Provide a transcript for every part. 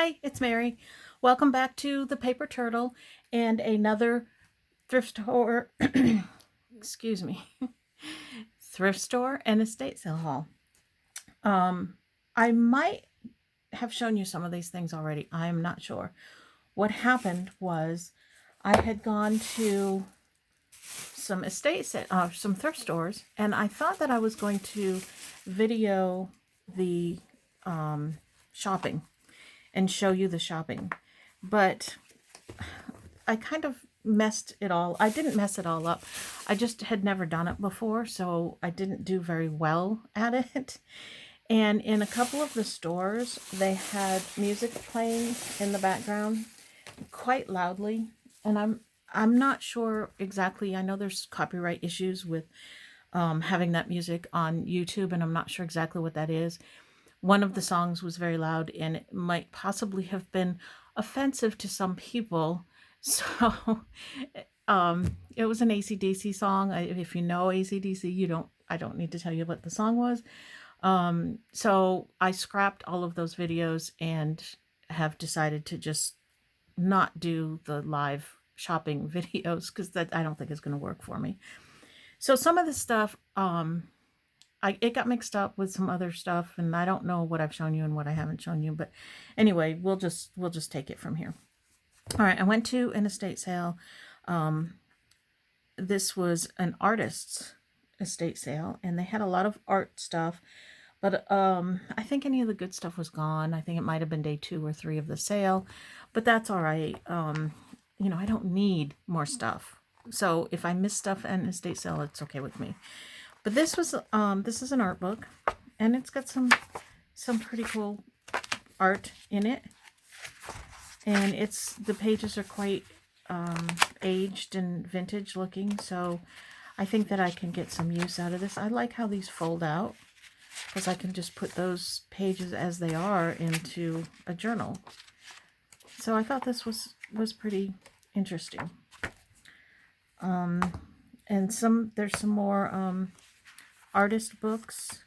Hi, it's Mary. Welcome back to the Paper Turtle and another thrift store, excuse me, thrift store and estate sale haul. I might have shown you some of these things already. I'm not sure. What happened was I had gone to some some thrift stores, and I thought that I was going to video the shopping and show you the shopping, but I kind of messed it all. I didn't mess it all up. I just had never done it before, so I didn't do very well at it. And in a couple of the stores, they had music playing in the background quite loudly, and I'm not sure exactly. I know there's copyright issues with having that music on YouTube, and I'm not sure exactly what that is. One of the songs was very loud, and it might possibly have been offensive to some people. So it was an AC/DC song. If you know AC/DC, I don't need to tell you what the song was. So I scrapped all of those videos and have decided to just not do the live shopping videos because that I don't think is going to work for me. So some of the stuff, it got mixed up with some other stuff, and I don't know what I've shown you and what I haven't shown you. But anyway, we'll just take it from here. All right, I went to an estate sale. This was an artist's estate sale, and they had a lot of art stuff. But I think any of the good stuff was gone. I think it might have been day 2 or 3 of the sale, but that's all right. I don't need more stuff. So if I miss stuff at an estate sale, it's okay with me. But this is an art book, and it's got some pretty cool art in it. And the pages are quite aged and vintage looking, so I think that I can get some use out of this. I like how these fold out, because I can just put those pages as they are into a journal. So I thought this was pretty interesting. And there's some more artist books.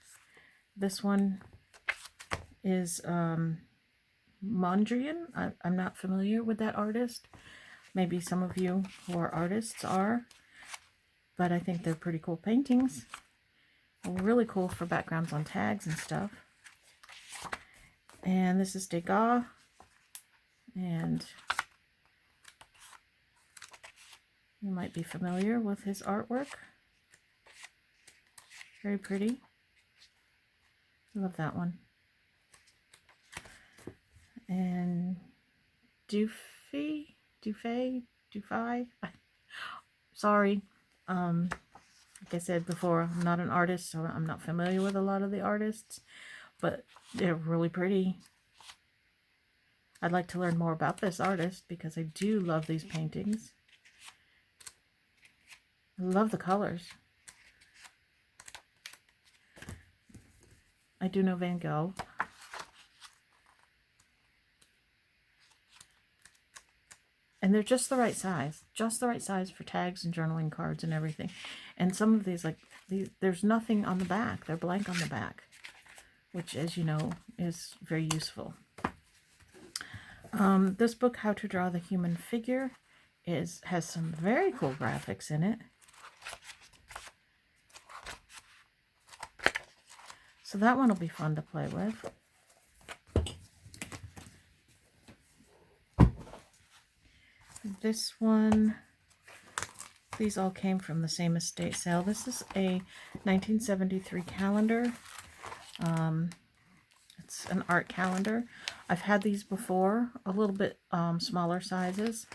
This one is Mondrian. I'm not familiar with that artist. Maybe some of you who are artists are, but I think they're pretty cool paintings. Really cool for backgrounds on tags and stuff. And this is Degas, and you might be familiar with his artwork. Very pretty. Love that one. And Dufay. Sorry. Like I said before, I'm not an artist, so I'm not familiar with a lot of the artists, but they're really pretty. I'd like to learn more about this artist because I do love these paintings. I love the colors. I do know Van Gogh. And they're just the right size for tags and journaling cards and everything. And some of these, there's nothing on the back. They're blank on the back, which, as you know, is very useful. This book, How to Draw the Human Figure, has some very cool graphics in it. So that one will be fun to play with. This one, these all came from the same estate sale. This is a 1973 calendar. It's an art calendar. I've had these before, a little bit smaller sizes,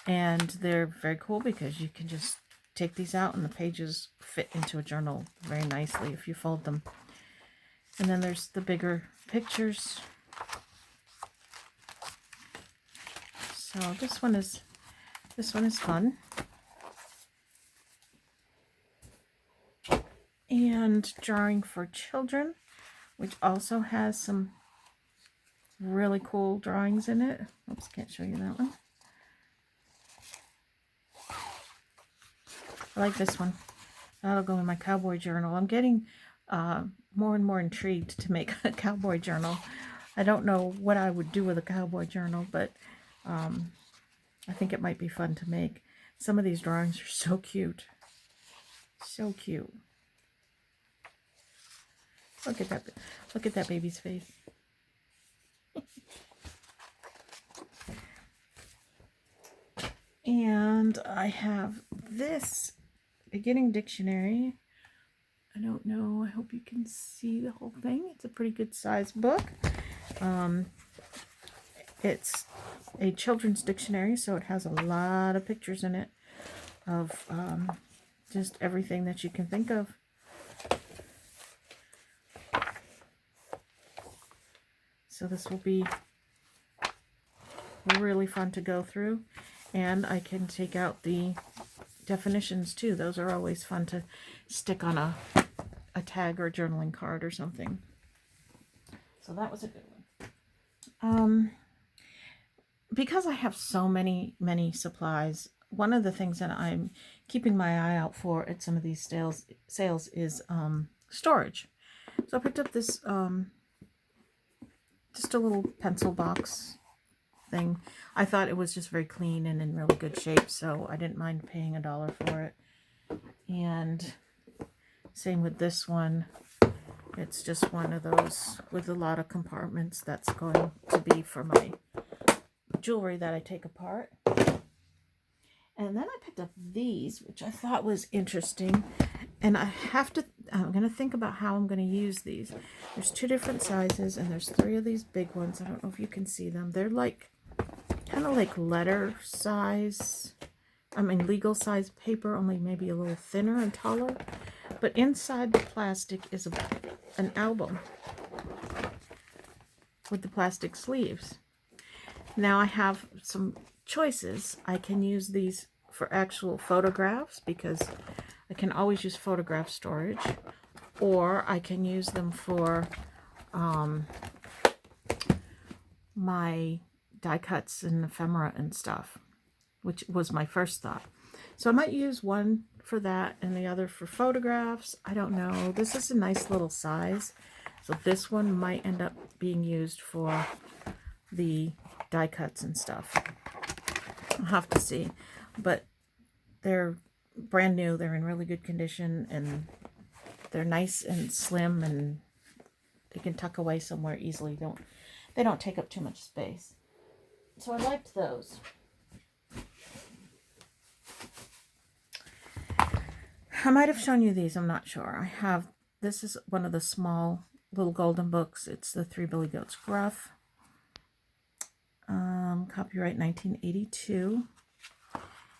and they're very cool because you can just take these out and the pages fit into a journal very nicely if you fold them. And then there's the bigger pictures. So this one is fun. And Drawing for Children, which also has some really cool drawings in it. Oops, can't show you that one. I like this one. That'll go in my cowboy journal. I'm getting more and more intrigued to make a cowboy journal. I don't know what I would do with a cowboy journal, but I think it might be fun to make. Some of these drawings are so cute. So cute. Look at that. Look at that baby's face. And I have this beginning dictionary. I don't know. I hope you can see the whole thing. It's a pretty good size book. It's a children's dictionary, so it has a lot of pictures in it of just everything that you can think of. So this will be really fun to go through. And I can take out the definitions too. Those are always fun to stick on a tag or a journaling card or something. So that was a good one. Because I have so many supplies, one of the things that I'm keeping my eye out for at some of these sales is storage. So I picked up this just a little pencil box thing. I thought it was just very clean and in really good shape, so I didn't mind paying $1 for it. And same with this one. It's just one of those with a lot of compartments. That's going to be for my jewelry that I take apart. And then I picked up these, which I thought was interesting. And I'm going to think about how I'm going to use these. There's 2 different sizes, and there's 3 of these big ones. I don't know if you can see them. They're like, kind of like letter size. I mean, legal size paper, only maybe a little thinner and taller. But inside the plastic is an album with the plastic sleeves. Now I have some choices. I can use these for actual photographs because I can always use photograph storage, or I can use them for my die cuts and ephemera and stuff, which was my first thought. So I might use one for that and the other for photographs. I don't know. This is a nice little size. So this one might end up being used for the die cuts and stuff. I'll have to see. But they're brand new. They're in really good condition, and they're nice and slim, and they can tuck away somewhere easily. They don't take up too much space. So I liked those. I might have shown you these. I'm not sure. This is one of the small little golden books. It's the 3 Billy Goats Gruff. Copyright 1982.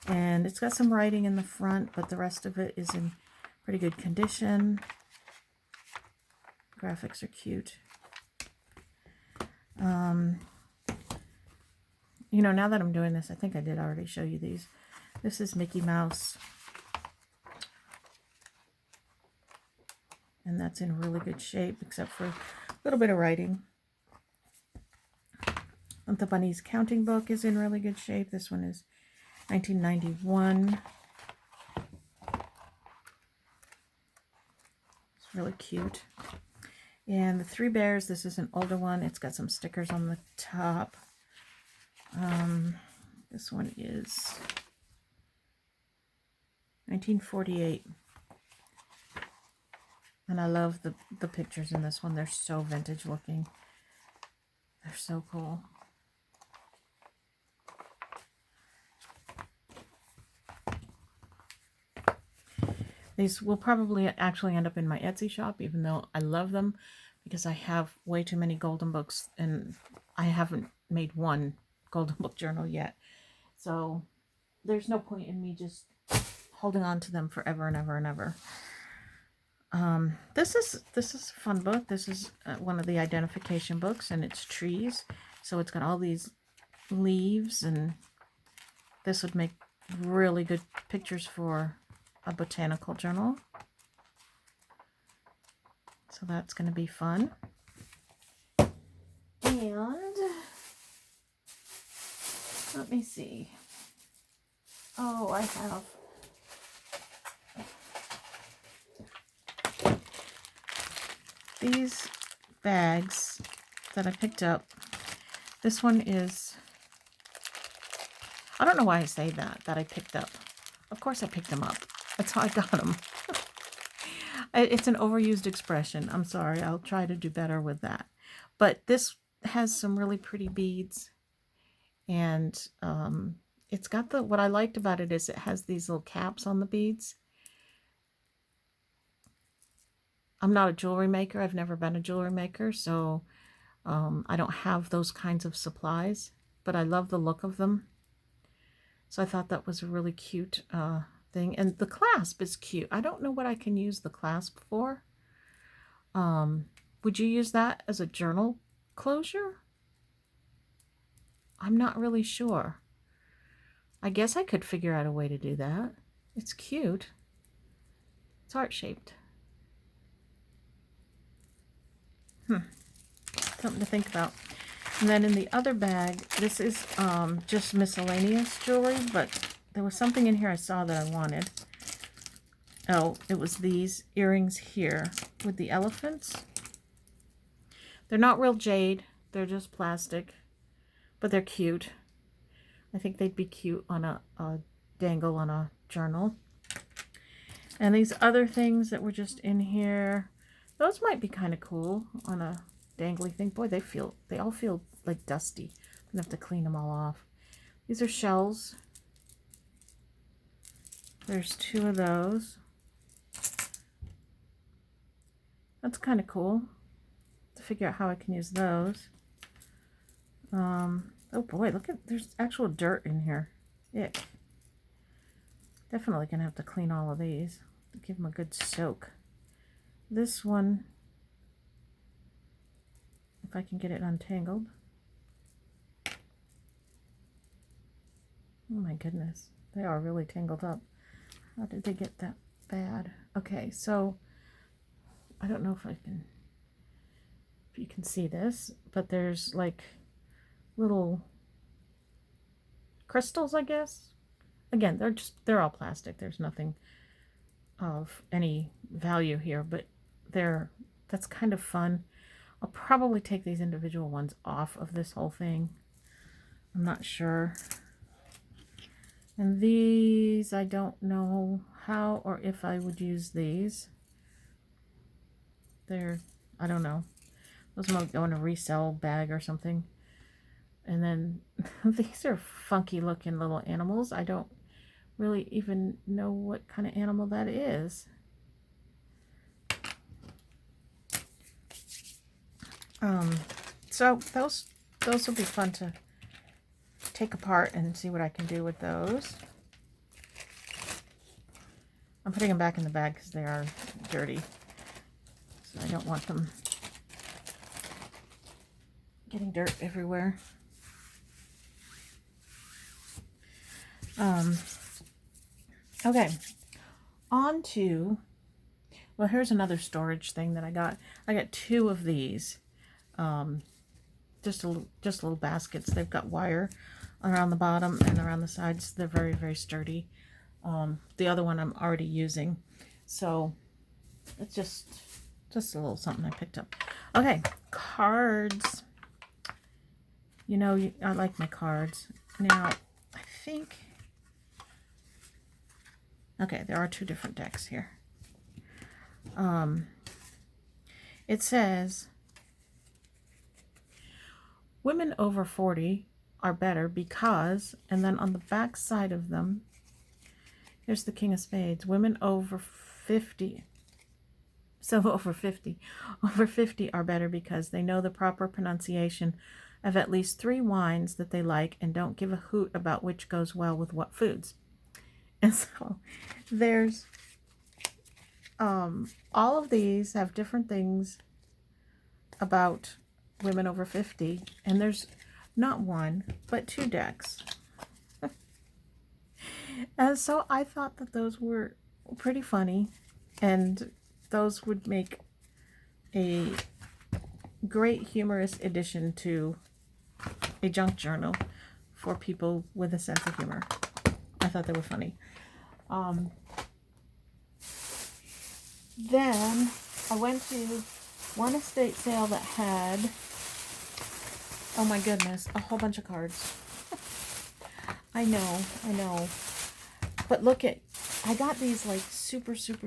And it's got some writing in the front, but the rest of it is in pretty good condition. Graphics are cute. You know, now that I'm doing this, I think I did already show you these. This is Mickey Mouse. And that's in really good shape, except for a little bit of writing. The Bunny's Counting Book is in really good shape. This one is 1991. It's really cute. And the 3 Bears, this is an older one. It's got some stickers on the top. This one is 1948. And I love the pictures in this one. They're so vintage looking. They're so cool. These will probably actually end up in my Etsy shop, even though I love them, because I have way too many golden books, and I haven't made one golden book journal yet. So there's no point in me just holding on to them forever and ever and ever. This is a fun book. This is one of the identification books, and it's trees. So it's got all these leaves, and this would make really good pictures for a botanical journal. So that's going to be fun. And let me see. Oh, I have these bags that I picked up. This one is, I don't know why I say that I picked up. Of course I picked them up. That's how I got them. It's an overused expression. I'm sorry. I'll try to do better with that. But this has some really pretty beads. And it's got what I liked about it is it has these little caps on the beads. I'm not a jewelry maker. I've never been a jewelry maker, so I don't have those kinds of supplies. But I love the look of them. So I thought that was a really cute thing. And the clasp is cute. I don't know what I can use the clasp for. Would you use that as a journal closure? I'm not really sure. I guess I could figure out a way to do that. It's cute. It's heart-shaped. Something to think about. And then in the other bag, this is just miscellaneous jewelry, but there was something in here I saw that I wanted. Oh, it was these earrings here with the elephants. They're not real jade. They're just plastic, but they're cute. I think they'd be cute on a dangle on a journal. And these other things that were just in here, those might be kind of cool on a dangly thing. Boy, they all feel like dusty. I'm gonna have to clean them all off. These are shells. There's 2 of those. That's kind of cool to figure out how I can use those. Oh boy, look at, there's actual dirt in here. Ick. Definitely gonna have to clean all of these. Give them a good soak. This one, if I can get it untangled. Oh my goodness, they are really tangled up. How did they get that bad? Okay, so I don't know if you can see this, but there's like little crystals, I guess. Again, they're all plastic. There's nothing of any value here, but that's kind of fun. I'll probably take these individual ones off of this whole thing. I'm not sure. And these, I don't know how or if I would use these. I don't know. Those might go in a resell bag or something. And then these are funky looking little animals. I don't really even know what kind of animal that is. So those will be fun to take apart and see what I can do with those. I'm putting them back in the bag because they are dirty. So I don't want them getting dirt everywhere. Okay, on to, well, here's another storage thing that I got. I got 2 of these, just little baskets. They've got wire around the bottom and around the sides. They're very, very sturdy. The other one I'm already using, so it's just a little something I picked up. Okay, cards. You know, I like my cards. Now, I think, okay, there are 2 different decks here. It says, women over 40 are better because, and then on the back side of them, here's the King of Spades. Women over 50, so over 50 are better because they know the proper pronunciation of at least 3 wines that they like and don't give a hoot about which goes well with what foods. And so there's all of these have different things about women over 50, and there's not 1 but 2 decks. And so I thought that those were pretty funny, and those would make a great humorous addition to a junk journal for people with a sense of humor. I thought they were funny. Then I went to one estate sale that had Oh my goodness, a whole bunch of cards. I know. But look at, I got these like super cheap.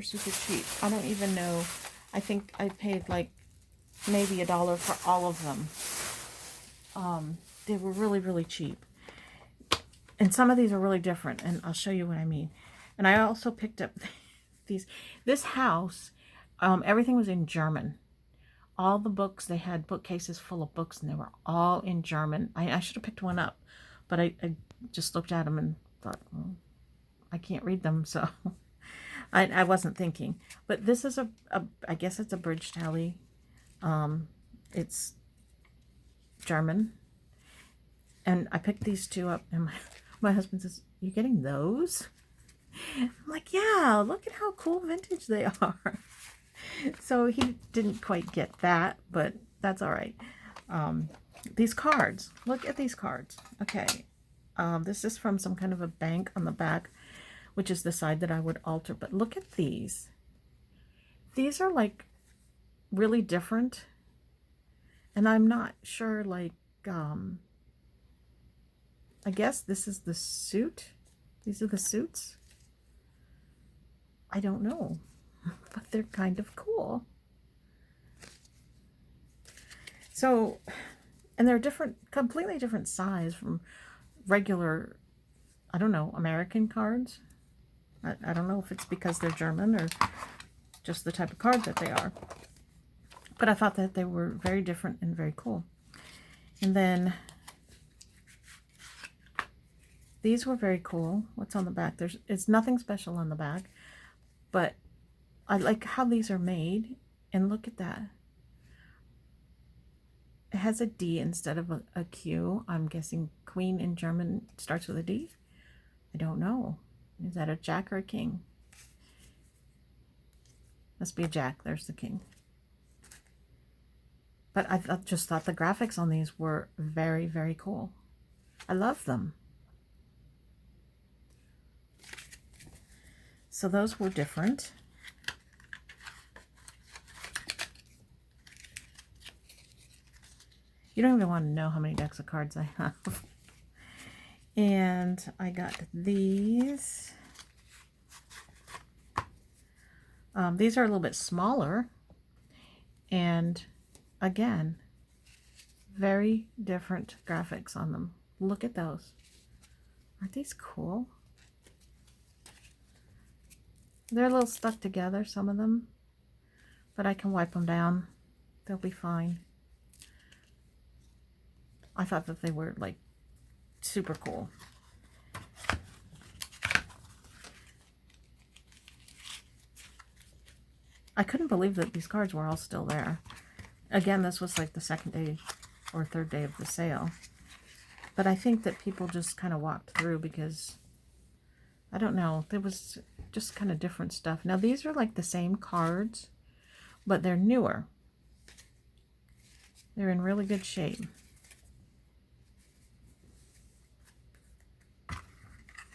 I don't even know. I think I paid like maybe $1 for all of them. They were really cheap. And some of these are really different, and I'll show you what I mean. And I also picked up these. This house, everything was in German. All the books, they had bookcases full of books, and they were all in German. I should have picked one up, but I just looked at them and thought, well, I can't read them, so I wasn't thinking. But this is I guess it's a bridge tally. It's German. And I picked these two up, and my husband says, "You getting those?" I'm like, "Yeah, look at how cool vintage they are." So he didn't quite get that, but that's all right. These cards, look at these cards. Okay, this is from some kind of a bank on the back, which is the side that I would alter. But look at these. These are like really different, and I'm not sure, like, I guess this is the suit. These are the suits. I don't know, but they're kind of cool. So, and they're different, completely different size from regular, I don't know, American cards. I don't know if it's because they're German or just the type of card that they are. But I thought that they were very different and very cool. And then these were very cool. What's on the back? It's nothing special on the back, but I like how these are made. And look at that. It has a D instead of a Q. I'm guessing queen in German starts with a D. I don't know. Is that a jack or a king? Must be a jack. There's the king. But I just thought the graphics on these were very cool. I love them. So those were different. You don't even want to know how many decks of cards I have. And I got these. These are a little bit smaller. And again, very different graphics on them. Look at those. Aren't these cool? They're a little stuck together, some of them, but I can wipe them down. They'll be fine. I thought that they were like super cool. I couldn't believe that these cards were all still there. Again, this was like the second day or third day of the sale. But I think that people just kind of walked through because, I don't know, there was just kind of different stuff. Now these are like the same cards, but they're newer. They're in really good shape.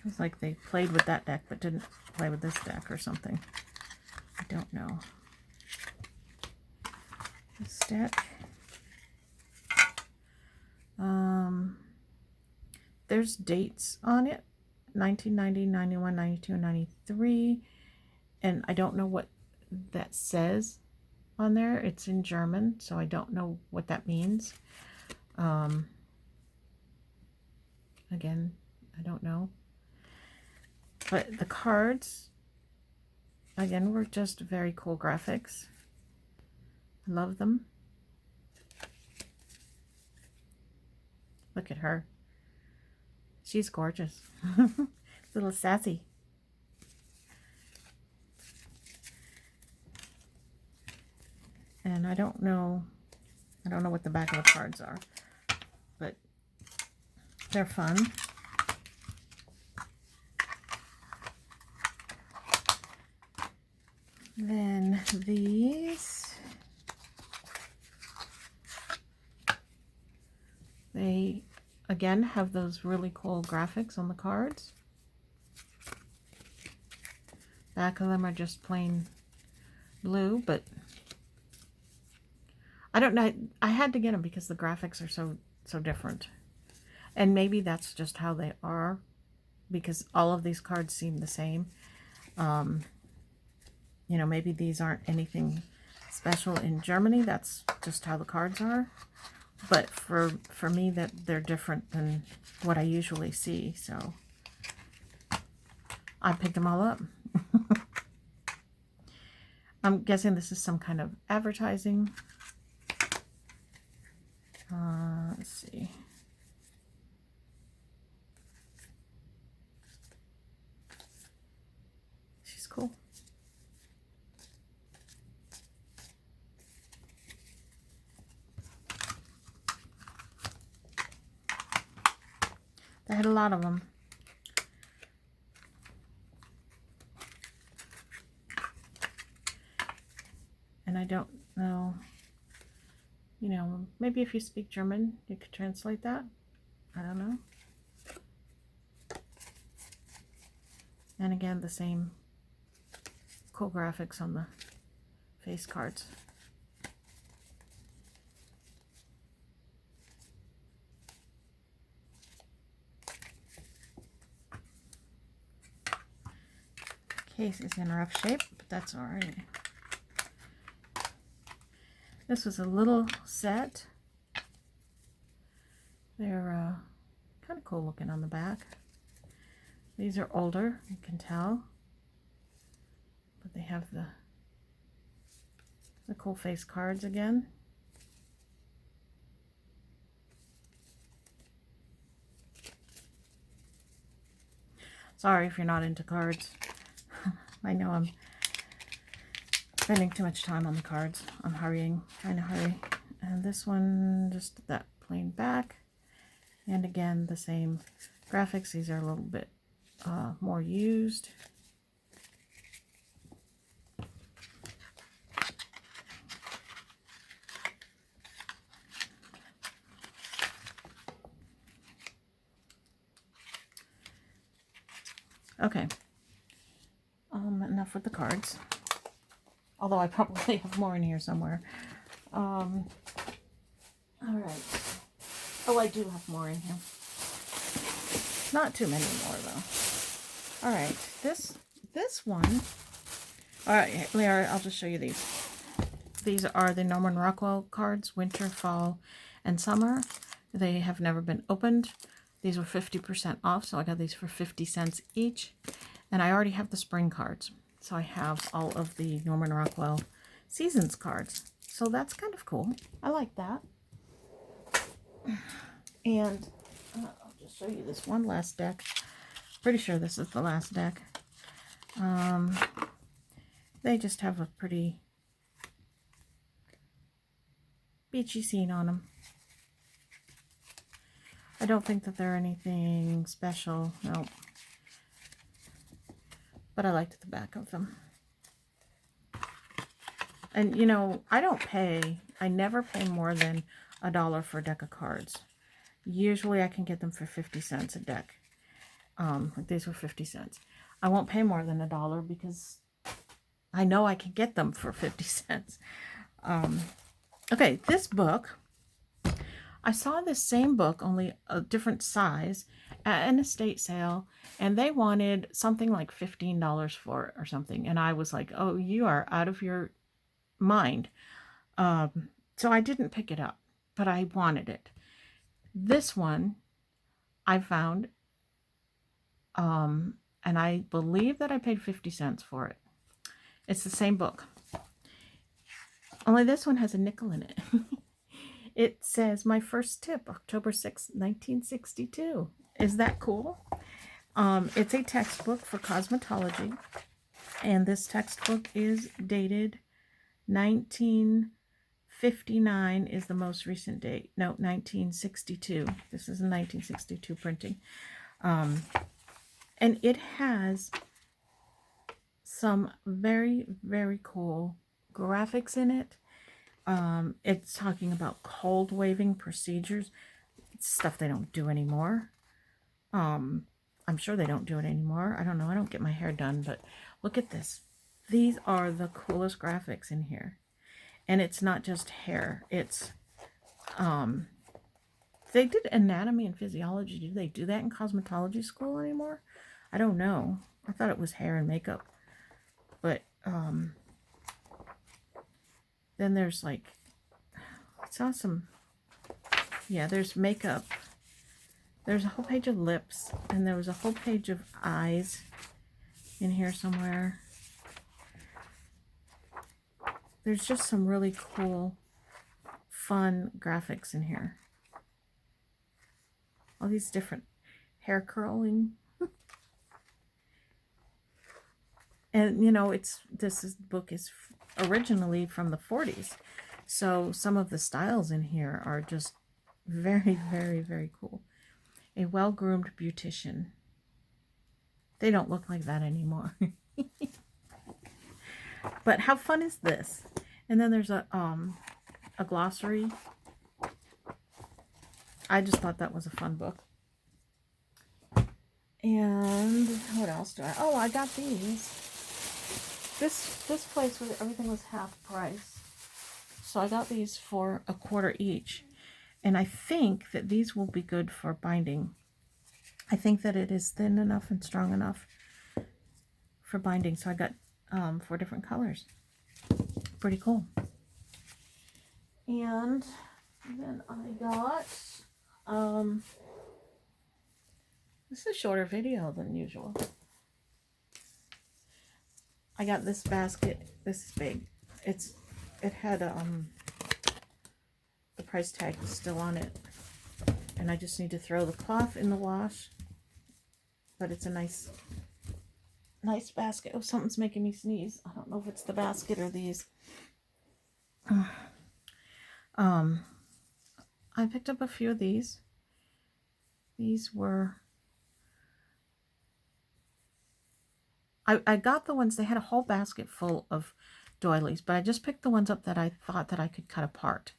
It's like they played with that deck but didn't play with this deck or something. I don't know. This deck. There's dates on it. 1990, 91, 92, 93. And I don't know what that says on there. It's in German, so I don't know what that means. Again, I don't know. But the cards, again, were just very cool graphics. I love them. Look at her. She's gorgeous. A little sassy. And I don't know what the back of the cards are, but they're fun. Then these, they again have those really cool graphics on the cards. Back of them are just plain blue, but I don't know. I had to get them because the graphics are so different. And maybe that's just how they are, because all of these cards seem the same. You know, maybe these aren't anything special in Germany. That's just how the cards are. But for me, that they're different than what I usually see. So I picked them all up. I'm guessing this is some kind of advertising. Let's see. She's cool. They had a lot of them. And I don't know, you know, maybe if you speak German, you could translate that. I don't know. And again, the same cool graphics on the face cards. Case is in rough shape, but that's all right. This was a little set. They're kind of cool looking on the back. These are older, you can tell, but they have the cool face cards again. Sorry if you're not into cards. I know I'm spending too much time on the cards. I'm hurrying, trying to hurry. And this one, just that plain back. And again, the same graphics. These are a little bit more used. Okay. Enough with the cards. Although I probably have more in here somewhere. All right. Oh, I do have more in here. Not too many more though. All right. This one. All right, Leah, I'll just show you these. These are the Norman Rockwell cards, winter, fall, and summer. They have never been opened. These were 50% off, so I got these for 50 cents each. And I already have the spring cards. So I have all of the Norman Rockwell Seasons cards. So that's kind of cool. I like that. And I'll just show you this one last deck. Pretty sure this is the last deck. They just have a pretty beachy scene on them. I don't think that they're anything special. Nope. But I liked the back of them. And, you know, I never pay more than $1 for a deck of cards. Usually I can get them for 50 cents a deck. Like these were 50 cents. I won't pay more than $1 because I know I can get them for 50 cents. Okay, this book, I saw this same book, only a different size, at an estate sale, and they wanted something like $15 for it or something. And I was like, oh, you are out of your mind. So I didn't pick it up, but I wanted it. This one I found, and I believe that I paid 50 cents for it. It's the same book. Only this one has a nickel in it. It says, my first tip, October 6th, 1962. Is that cool? It's a textbook for cosmetology. And this textbook is dated 1959 is the most recent date. No, 1962. This is a 1962 printing. And it has some very, very cool graphics in it. It's talking about cold waving procedures. It's stuff they don't do anymore. I'm sure they don't do it anymore. I don't know. I don't get my hair done, but look at this. These are the coolest graphics in here. And it's not just hair. It's They did anatomy and physiology. Do they do that in cosmetology school anymore? I don't know. I thought it was hair and makeup. But then there's like, I saw some, yeah, there's makeup. There's a whole page of lips, and there was a whole page of eyes in here somewhere. There's just some really cool, fun graphics in here. All these different hair curling. And, you know, this book is originally from the 40s. So some of the styles in here are just very, very, very cool. A well-groomed beautician. They don't look like that anymore. But how fun is this? And then there's a glossary. I just thought that was a fun book. And what else do I? Oh, I got these. This place where everything was half price. So I got these for $1 each. And I think that these will be good for binding. I think that it is thin enough and strong enough for binding. So I got 4 different colors. Pretty cool. And then I got, this is a shorter video than usual. I got this basket. This is big. It had the price tag still on it. And I just need to throw the cloth in the wash. But it's a nice basket. Oh, something's making me sneeze. I don't know if it's the basket or these. I picked up a few of these. These were, I got the ones, they had a whole basket full of doilies, but I just picked the ones up that I thought that I could cut apart.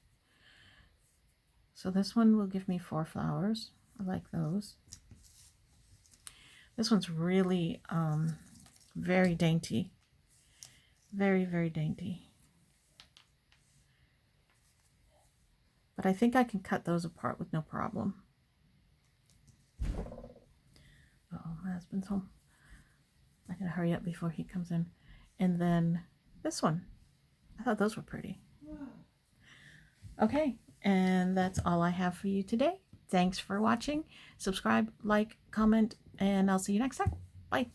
So this one will give me 4 flowers. I like those. This one's really very dainty. Very, very dainty. But I think I can cut those apart with no problem. Uh-oh, my husband's home. I gotta hurry up before he comes in. And then this one. I thought those were pretty. Okay, and that's all I have for you today. Thanks for watching. Subscribe, like, comment, and I'll see you next time. Bye.